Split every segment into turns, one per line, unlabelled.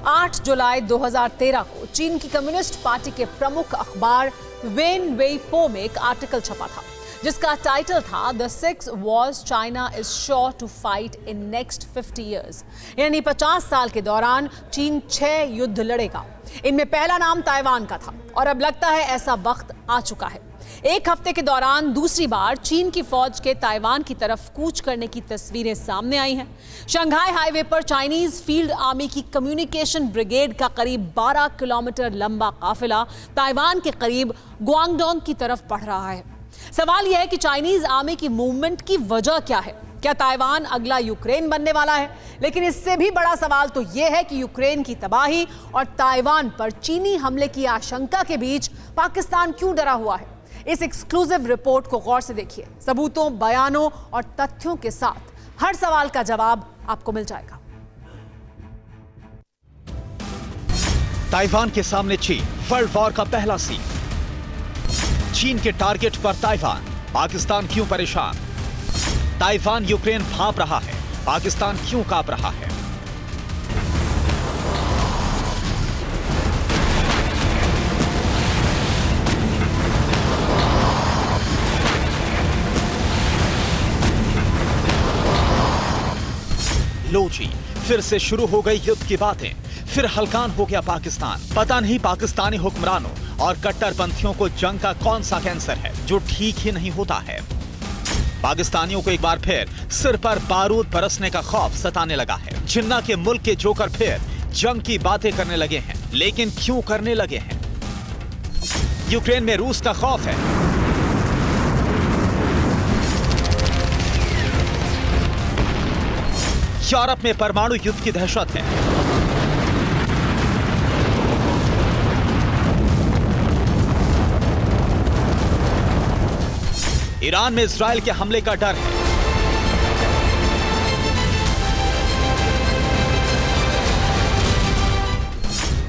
8 जुलाई 2013 को चीन की कम्युनिस्ट पार्टी के प्रमुख अखबार वेन वेइपो में एक आर्टिकल छपा था जिसका टाइटल था the 6 wars China is sure to fight in next 50 years, यानी 50 साल के दौरान चीन 6 युद्ध लड़ेगा। इनमें पहला नाम ताइवान का था और अब लगता है ऐसा वक्त आ चुका है। एक हफ्ते के दौरान दूसरी बार चीन की फौज के ताइवान की तरफ कूच करने की तस्वीरें सामने आई हैं। शंघाई हाईवे पर चाइनीज फील्ड आर्मी की कम्युनिकेशन ब्रिगेड का करीब 12 किलोमीटर लंबा काफिला ताइवान के करीब ग्वांगडोंग की तरफ बढ़ रहा है। सवाल यह है कि चाइनीज आर्मी की मूवमेंट की वजह क्या है? क्या ताइवान अगला यूक्रेन बनने वाला है? लेकिन इससे भी बड़ा सवाल तो यह है कि यूक्रेन की तबाही और ताइवान पर चीनी हमले की आशंका के बीच पाकिस्तान क्यों डरा हुआ है? इस एक्सक्लूसिव रिपोर्ट को गौर से देखिए। सबूतों, बयानों और तथ्यों के साथ हर सवाल का जवाब आपको मिल जाएगा।
ताइवान के सामने चीन, वर्ल्ड वॉर का पहला सीन। चीन के टारगेट पर ताइवान, पाकिस्तान क्यों परेशान? ताइवान यूक्रेन भांप रहा है, पाकिस्तान क्यों कांप रहा है? लो जी, फिर से शुरू हो गई युद्ध की बातें। फिर हलकान हो गया पाकिस्तान। पता नहीं पाकिस्तानी हुक्मरानों और कट्टरपंथियों को जंग का कौन सा कैंसर है जो ठीक ही नहीं होता है। पाकिस्तानियों को एक बार फिर सिर पर बारूद बरसने का खौफ सताने लगा है। जिन्ना के मुल्क के जोकर फिर जंग की बातें करने लगे हैं, लेकिन क्यों करने लगे हैं? यूक्रेन में रूस का खौफ है। यूरोप में परमाणु युद्ध की दहशत है। ईरान में इजराइल के हमले का डर है।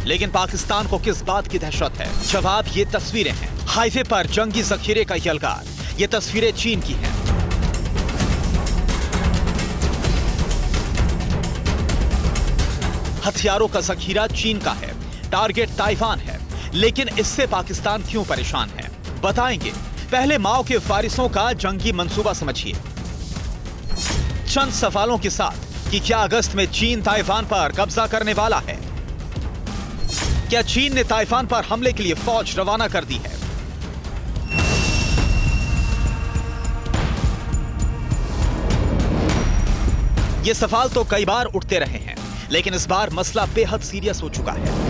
लेकिन पाकिस्तान को किस बात की दहशत है? जवाब ये तस्वीरें हैं। हाईवे पर जंगी जखीरे का यलगार। ये तस्वीरें चीन की हैं। हथियारों का जखीरा चीन का है, टारगेट ताइवान है। लेकिन इससे पाकिस्तान क्यों परेशान है, बताएंगे। पहले माओ के वारिसों का जंगी मंसूबा समझिए। चंद सवालों के साथ कि क्या अगस्त में चीन ताइवान पर कब्जा करने वाला है? क्या चीन ने ताइवान पर हमले के लिए फौज रवाना कर दी है? ये सवाल तो कई बार उठते रहे हैं, लेकिन इस बार मसला बेहद सीरियस हो चुका है।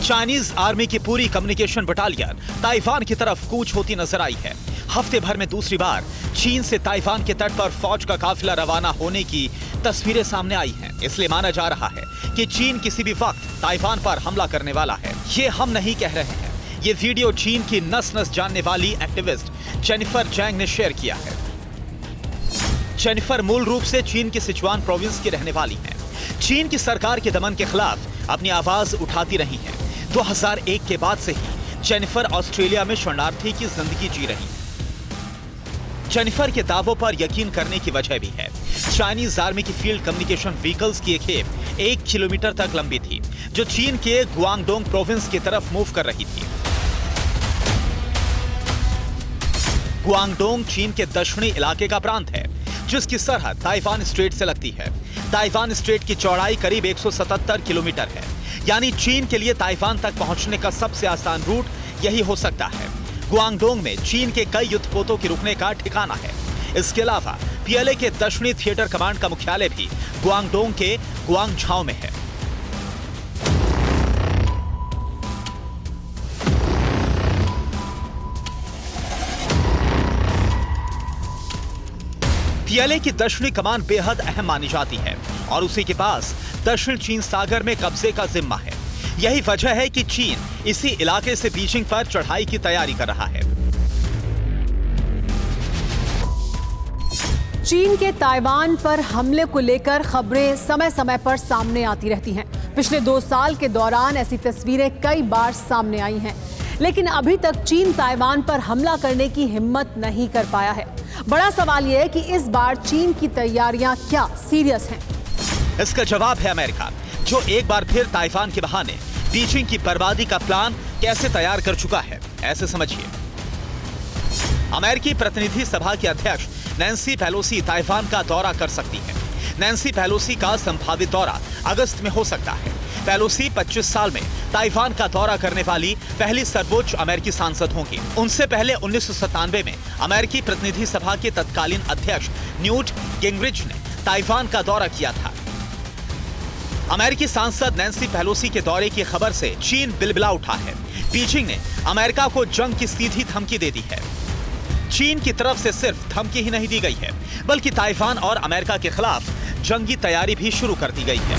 चाइनीज आर्मी की पूरी कम्युनिकेशन बटालियन ताइवान की तरफ कूच होती नजर आई है। हफ्ते भर में दूसरी बार चीन से ताइवान के तट पर फौज का काफिला रवाना होने की तस्वीरें सामने आई हैं। इसलिए माना जा रहा है कि चीन किसी भी वक्त ताइवान पर हमला करने वाला है। ये हम नहीं कह रहे हैं। ये वीडियो चीन की नस नस जानने वाली एक्टिविस्ट जेनिफर जैंग ने शेयर किया है। जेनिफर मूल रूप से चीन की सिचुआन प्रोविंस की रहने वाली हैं। चीन की सरकार के दमन के खिलाफ अपनी आवाज उठाती रही हैं। 2001 के बाद से ही जेनिफर ऑस्ट्रेलिया में शरणार्थी की जिंदगी जी रही है। जेनिफर के दावों पर यकीन करने की वजह भी है। चाइनीज आर्मी की फील्ड कम्युनिकेशन व्हीकल्स की एक खेप 1 किलोमीटर तक लंबी थी, जो चीन के गुआंगडोंग प्रोविंस की तरफ मूव कर रही थी। गुआंगडोंग चीन के दक्षिणी इलाके का प्रांत है, जिसकी सरहद ताइवान स्ट्रेट से लगती है। ताइवान स्ट्रेट की चौड़ाई करीब 177 किलोमीटर है, यानी चीन के लिए ताइवान तक पहुंचने का सबसे आसान रूट यही हो सकता है। गुआंगडोंग में चीन के कई युद्धपोतों के रुकने का ठिकाना है। इसके अलावा पीएलए के दक्षिणी थिएटर कमांड का मुख्यालय भी गुआंगडोंग के गुआंगझाओ में है। पीएलए की दक्षिणी कमान बेहद अहम मानी जाती है और उसी के पास दक्षिण चीन सागर में कब्जे का जिम्मा है। यही वजह है कि चीन इसी इलाके से बीजिंग पर चढ़ाई की तैयारी कर रहा है।
चीन के ताइवान पर हमले को लेकर खबरें समय समय पर सामने आती रहती हैं। पिछले 2 साल के दौरान ऐसी तस्वीरें कई बार सामने आई हैं। लेकिन अभी तक चीन ताइवान पर हमला करने की हिम्मत नहीं कर पाया है। बड़ा सवाल यह है कि इस बार चीन की तैयारियां क्या सीरियस हैं?
इसका जवाब है अमेरिका, जो एक बार फिर ताइवान के बहाने बीजिंग की बर्बादी का प्लान कैसे तैयार कर चुका है। ऐसे समझिए, अमेरिकी प्रतिनिधि सभा की अध्यक्ष नैन्सी पेलोसी ताइवान का दौरा कर सकती है। नैन्सी पेलोसी का संभावित दौरा अगस्त में हो सकता है। पेलोसी 25 साल में ताइवान का दौरा करने वाली पहली सर्वोच्च अमेरिकी सांसद होंगी। उनसे पहले 1997 में अमेरिकी प्रतिनिधि सभा के तत्कालीन अध्यक्ष न्यूट गिंगरिच ने ताइवान का दौरा किया था। अमेरिकी सांसद नैन्सी पेलोसी के दौरे की खबर से चीन बिलबिला उठा है। बीजिंग ने अमेरिका को जंग की सीधी धमकी दे दी है। चीन की तरफ से सिर्फ धमकी ही नहीं दी गई है, बल्कि ताइवान और अमेरिका के खिलाफ जंगी तैयारी भी शुरू कर दी गई है।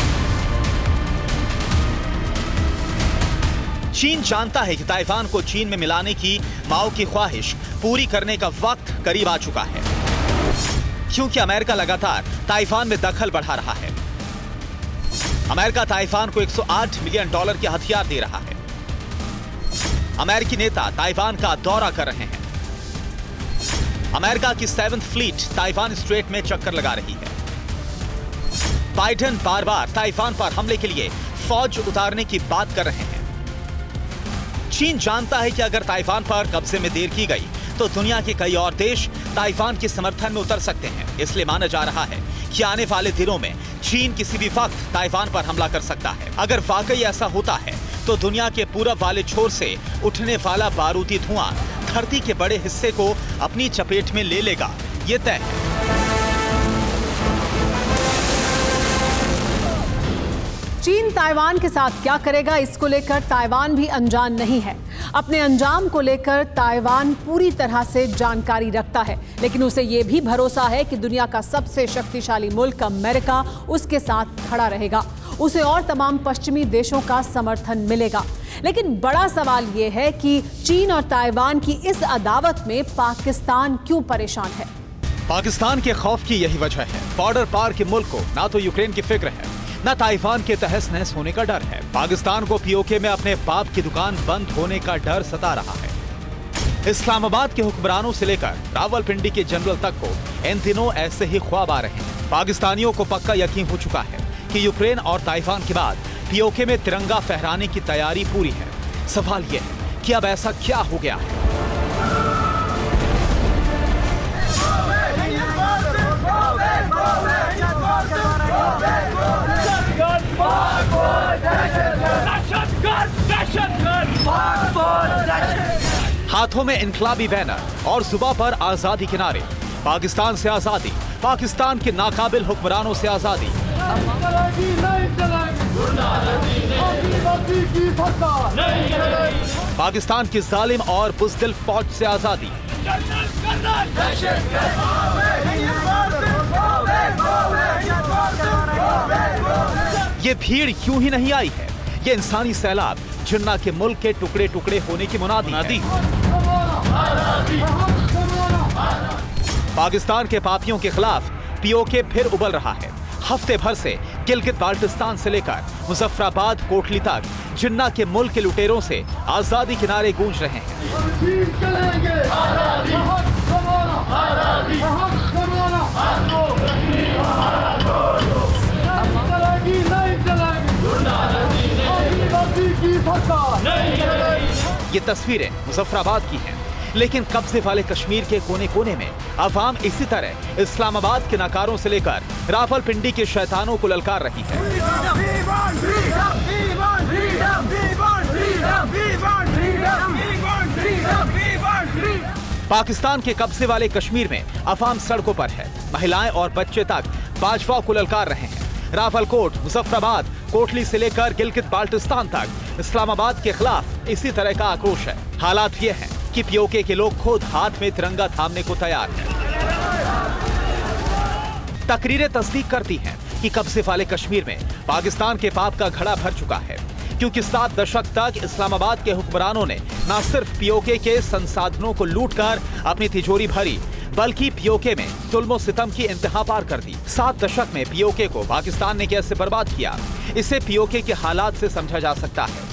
चीन जानता है कि ताइवान को चीन में मिलाने की माओ की ख्वाहिश पूरी करने का वक्त करीब आ चुका है, क्योंकि अमेरिका लगातार ताइवान में दखल बढ़ा रहा है। अमेरिका ताइवान को $108 मिलियन के हथियार दे रहा है। अमेरिकी नेता ताइवान का दौरा कर रहे हैं। अमेरिका की 7th फ्लीट ताइवान स्ट्रेट में चक्कर लगा रही है। बाइडेन बार बार ताइवान पर हमले के लिए फौज उतारने की बात कर रहे हैं। चीन जानता है कि अगर ताइवान पर कब्जे में देर की गई तो दुनिया के कई और देश ताइवान के समर्थन में उतर सकते हैं। इसलिए माना जा रहा है कि आने वाले दिनों में चीन किसी भी वक्त ताइवान पर हमला कर सकता है। अगर वाकई ऐसा होता है तो दुनिया के पूरब वाले छोर से उठने वाला बारूदी धुआं धरती के बड़े हिस्से को अपनी चपेट में ले लेगा, ये तय है।
चीन ताइवान के साथ क्या करेगा, इसको लेकर ताइवान भी अनजान नहीं है। अपने अंजाम को लेकर ताइवान पूरी तरह से जानकारी रखता है, लेकिन उसे यह भी भरोसा है कि दुनिया का सबसे शक्तिशाली मुल्क अमेरिका उसके साथ खड़ा रहेगा। उसे और तमाम पश्चिमी देशों का समर्थन मिलेगा। लेकिन बड़ा सवाल यह है कि चीन और ताइवान की इस अदावत में पाकिस्तान क्यों परेशान है?
पाकिस्तान के खौफ की यही वजह है। बॉर्डर पार के मुल्क को ना तो यूक्रेन की फिक्र है, न ताइवान के तहस नहस होने का डर है। पाकिस्तान को पीओके में अपने बाप की दुकान बंद होने का डर सता रहा है। इस्लामाबाद के हुक्मरानों से लेकर रावलपिंडी के जनरल तक को इन दिनों ऐसे ही ख्वाब आ रहे हैं। पाकिस्तानियों को पक्का यकीन हो चुका है कि यूक्रेन और ताइवान के बाद पीओके में तिरंगा फहराने की तैयारी पूरी है। सवाल यह है कि अब ऐसा क्या हो गया है? हाथों में इनकलाबी बैनर और जुबां पर आजादी के नारे। पाकिस्तान से आजादी, पाकिस्तान के नाकाबिल हुक्मरानों से आजादी। पाकिस्तान की जालिम और बुज़दिल फौज से आजादी। ये भीड़ यूं ही नहीं आई है। ये इंसानी सैलाब जिन्ना के मुल्क के टुकड़े टुकड़े होने की मुनादी है। पाकिस्तान के पापियों के खिलाफ पीओके फिर उबल रहा है। हफ्ते भर से गिलगित बाल्टिस्तान से लेकर मुजफ्फराबाद कोटली तक जिन्ना के मुल्क के लुटेरों से आजादी के नारे गूंज रहे हैं। ये तस्वीरें मुजफ्फराबाद की हैं, लेकिन कब्जे वाले कश्मीर के कोने कोने में अवाम इसी तरह इस्लामाबाद के नकारों से लेकर रावलपिंडी के शैतानों को ललकार रही है। पाकिस्तान के कब्जे वाले कश्मीर में अवाम सड़कों पर है। महिलाएं और बच्चे तक बाजवा को ललकार रहे हैं। रावलकोट, मुजफ्फराबाद, कोटली से लेकर गिलगित बाल्टिस्तान तक इस्लामाबाद के खिलाफ इसी तरह का आक्रोश है। हालात ये हैं कि पीओके के लोग खुद हाथ में तिरंगा थामने को तैयार हैं। तकरीरें तस्दीक करती हैं कि कब्जे वाले कश्मीर में पाकिस्तान के पाप का घड़ा भर चुका है, क्योंकि 7 दशक तक इस्लामाबाद के हुक्मरानों ने न सिर्फ पीओके के संसाधनों को लूटकर अपनी तिजोरी भरी, बल्कि पीओके में जुल्म सितम की इंतहा पार कर दी। 7 दशक में पीओके को पाकिस्तान ने कैसे बर्बाद किया, इसे पीओके के हालात से समझा जा सकता है।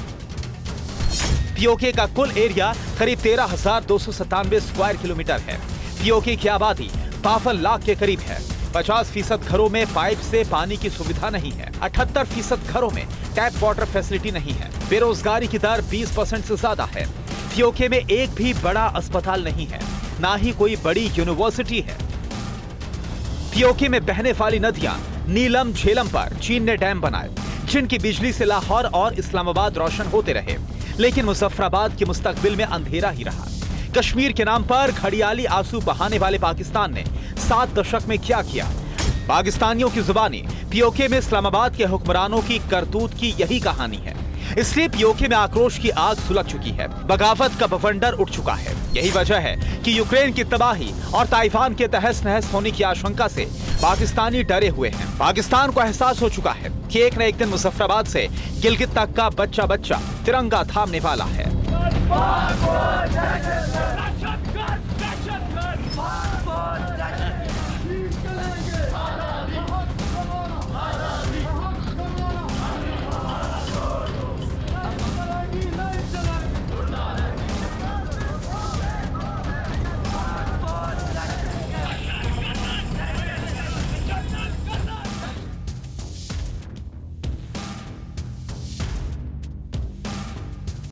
पीओके का कुल एरिया करीब 13,297 स्क्वायर किलोमीटर है। पीओके की आबादी 52 लाख के करीब है। 50% घरों में पाइप से पानी की सुविधा नहीं है। 78% घरों में टैप वाटर फैसिलिटी नहीं है। बेरोजगारी की दर 20% से ज्यादा है। पीओके में एक भी बड़ा अस्पताल नहीं है, ना ही कोई बड़ी यूनिवर्सिटी है। पीओके में बहने वाली नदियां नीलम झेलम पर चीन ने डैम बनाए, जिनकी बिजली से लाहौर और इस्लामाबाद रोशन होते रहे, लेकिन मुजफ्फराबाद के मुस्तकबिल में अंधेरा ही रहा। कश्मीर के नाम पर घड़ियाली आंसू बहाने वाले पाकिस्तान ने 7 दशक में क्या किया? पाकिस्तानियों की जुबानी पीओके में इस्लामाबाद के हुक्मरानों की करतूत की यही कहानी है। इसलिए पीओके में आक्रोश की आग सुलग चुकी है, बगावत का बवंडर उठ चुका है। यही वजह है कि यूक्रेन की तबाही और ताइवान के तहस नहस होने की आशंका से पाकिस्तानी डरे हुए हैं। पाकिस्तान को एहसास हो चुका है कि एक न एक दिन मुजफ्फराबाद से गिलगित तक का बच्चा बच्चा तिरंगा थामने वाला है।